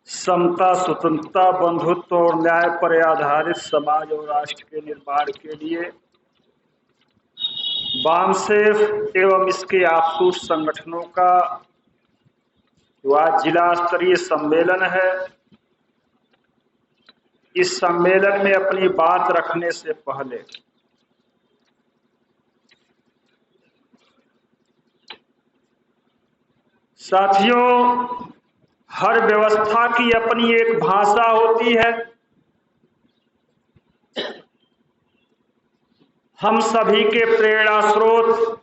समता, स्वतंत्रता, बंधुत्व और न्याय पर आधारित समाज और राष्ट्र के निर्माण के लिए बामसेफ एवं इसके आफूट संगठनों का जो आज जिला स्तरीय सम्मेलन है, इस सम्मेलन में अपनी बात रखने से पहले साथियों, हर व्यवस्था की अपनी एक भाषा होती है। हम सभी के प्रेरणा स्रोत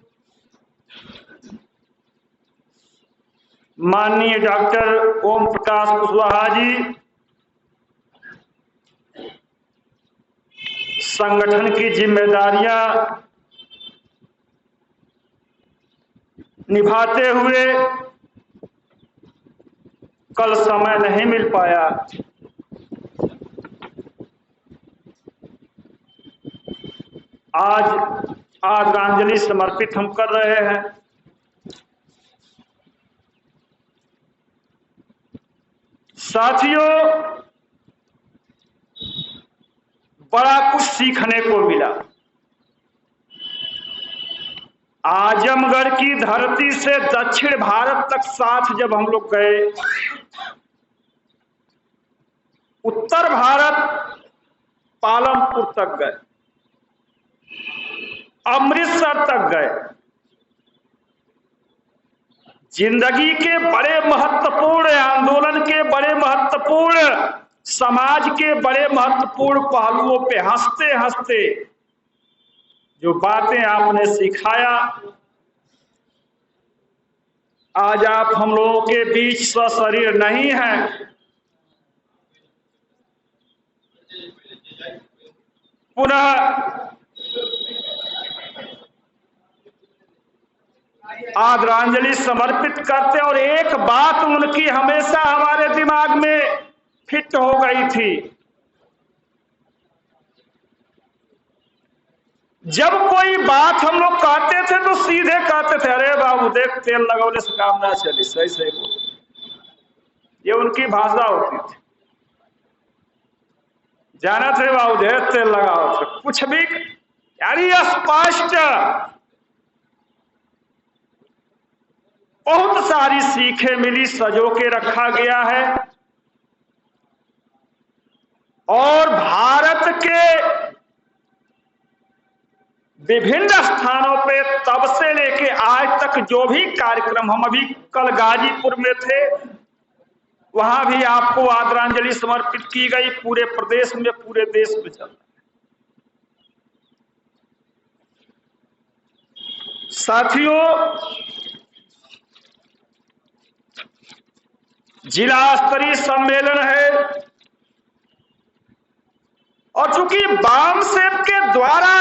माननीय डॉक्टर ओम प्रकाश कुशवाहा जी संगठन की जिम्मेदारियां निभाते हुए कल समय नहीं मिल पाया। आज आदरांजलि समर्पित हम कर रहे हैं। साथियों, बड़ा कुछ सीखने को मिला। आजमगढ़ की धरती से दक्षिण भारत तक साथ जब हम लोग गए, उत्तर भारत पालमपुर तक गए, अमृतसर तक गए, जिंदगी के बड़े महत्वपूर्ण आंदोलन के बड़े महत्वपूर्ण समाज के बड़े महत्वपूर्ण पहलुओं पे हंसते हंसते जो बातें आपने सिखाया, आज आप हम लोगों के बीच सशरीर नहीं हैं। पुनः आदरांजलि समर्पित करते और एक बात उनकी हमेशा हमारे दिमाग में फिट हो गई थी। जब कोई बात हम लोग कहते थे तो सीधे कहते थे, अरे बाबू देख तेल लगाने से काम ना चली, सही सही बोल। ये उनकी भाषा होती थी। जाना थे बाबू ढेर तेल लगाओ थे, कुछ भी यानी स्पष्ट बहुत सारी सीखें मिली, सजो के रखा गया है। और भारत के विभिन्न स्थानों पे तब से लेके आज तक जो भी कार्यक्रम, हम अभी कल गाजीपुर में थे, वहां भी आपको आदरांजलि समर्पित की गई। पूरे प्रदेश में, पूरे देश में चल रहा है। साथियों, जिला स्तरीय सम्मेलन है और चूंकि बामसेफ के द्वारा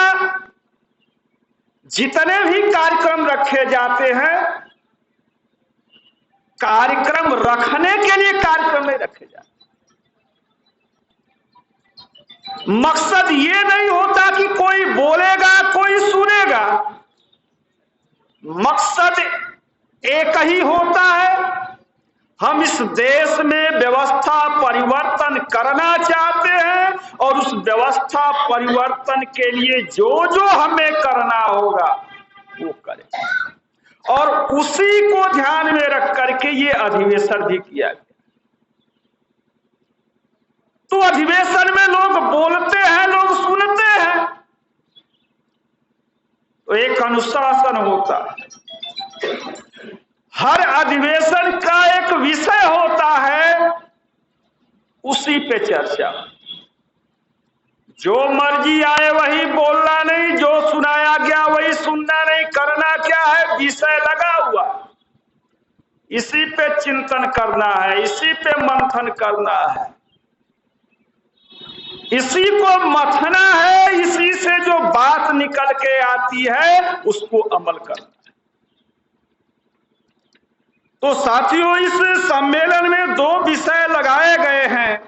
जितने भी कार्यक्रम रखे जाते हैं, कार्यक्रम रखने के लिए कार्यक्रम नहीं रखे जाते। मकसद ये नहीं होता कि कोई बोलेगा कोई सुनेगा, मकसद एक ही होता है, हम इस देश में व्यवस्था परिवर्तन करना चाहते हैं और उस व्यवस्था परिवर्तन के लिए जो जो हमें करना होगा वो करें। और उसी को ध्यान में रख करके ये अधिवेशन भी किया गया। तो अधिवेशन में लोग बोलते हैं, लोग सुनते हैं, तो एक अनुशासन होता है। हर अधिवेशन का एक विषय होता है, उसी पे चर्चा। जो मर्जी आए वही बोलना नहीं, जो सुनाया गया वही सुनना नहीं। करना क्या है, विषय लगा हुआ, इसी पे चिंतन करना है, इसी पे मंथन करना है, इसी को मथना है, इसी से जो बात निकल के आती है उसको अमल करना है। तो साथियों, इस सम्मेलन में दो विषय लगाए गए हैं।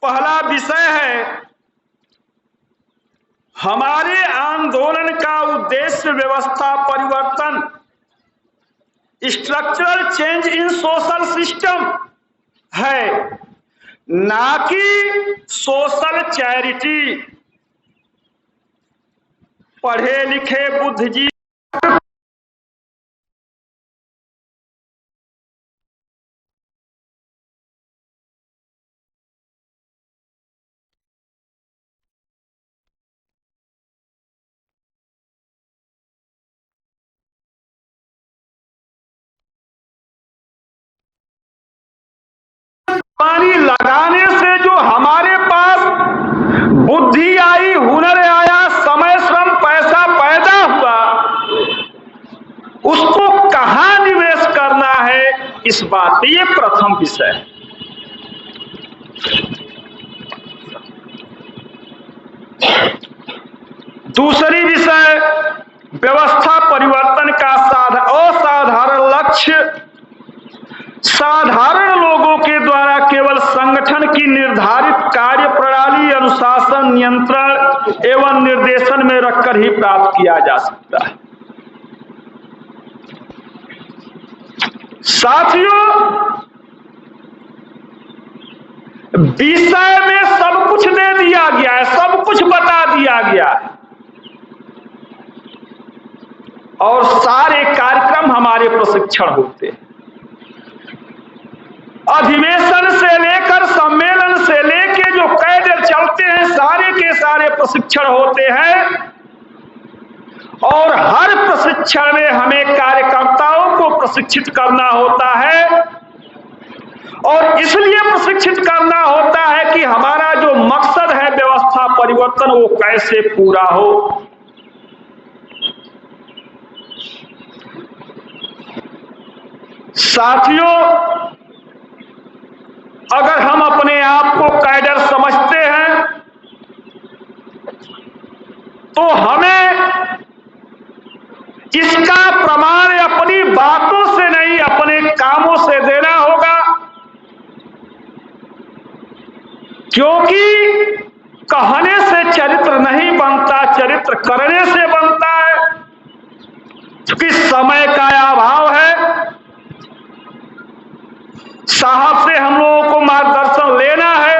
पहला विषय है, हमारे आंदोलन का उद्देश्य व्यवस्था परिवर्तन, structural change in social system. है, ना कि सोशल चैरिटी। पढ़े लिखे बुद्धिजीवी पानी लगाने से जो हमारे पास बुद्धि आई, हुनर आया, समय श्रम पैसा पैदा हुआ, उसको कहां निवेश करना है, इस बात, ये प्रथम विषय है। दूसरी विषय, व्यवस्था परिवर्तन का असाधारण लक्ष्य साधारण लोगों के द्वारा केवल संगठन की निर्धारित कार्य प्रणाली, अनुशासन, नियंत्रण एवं निर्देशन में रखकर ही प्राप्त किया जा सकता है। साथियों, विषय में सब कुछ दे दिया गया है, सब कुछ बता दिया गया है, और सारे कार्यक्रम हमारे प्रशिक्षण होते हैं। अधिवेशन से लेकर सम्मेलन से लेकर जो कैडर चलते हैं, सारे के सारे प्रशिक्षण होते हैं, और हर प्रशिक्षण में हमें कार्यकर्ताओं को प्रशिक्षित करना होता है, और इसलिए प्रशिक्षित करना होता है कि हमारा जो मकसद है व्यवस्था परिवर्तन, वो कैसे पूरा हो। साथियों, अगर हम अपने आप को कैडर समझते हैं तो हमें इसका प्रमाण अपनी बातों से नहीं, अपने कामों से देना होगा, क्योंकि कहने से चरित्र नहीं बनता, चरित्र करने से बनता है। क्योंकि समय का अभाव है, साहब से हम लोगों को मार्गदर्शन लेना है,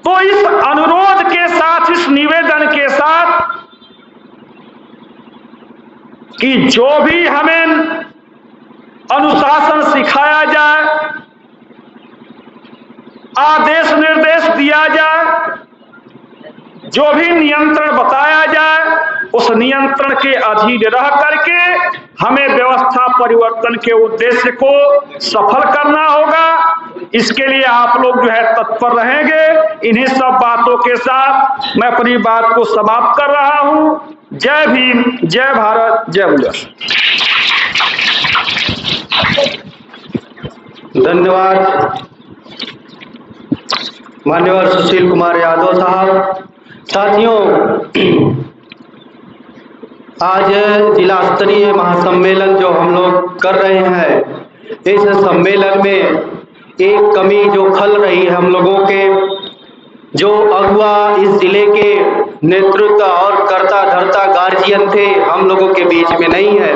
तो इस अनुरोध के साथ, इस निवेदन के साथ कि जो भी हमें अनुशासन सिखाया जाए, आदेश निर्देश दिया जाए, जो भी नियंत्रण बताया जाए, उस नियंत्रण के अधीन रह करके हमें व्यवस्था परिवर्तन के उद्देश्य को सफल करना होगा। इसके लिए आप लोग जो है तत्पर रहेंगे। इन्हीं सब बातों के साथ मैं अपनी बात को समाप्त कर रहा हूं। जय भीम, जय भारत, जय बुलंद। धन्यवाद मान्यवर सुशील कुमार यादव साहब। साथियों, आज जिला स्तरीय महासम्मेलन जो हम लोग कर रहे हैं, इस सम्मेलन में एक कमी जो खल रही है हम लोगों के, जो अगुआ इस जिले के नेतृत्व और कर्ता धर्ता गार्जियन थे, हम लोगों के बीच में नहीं है।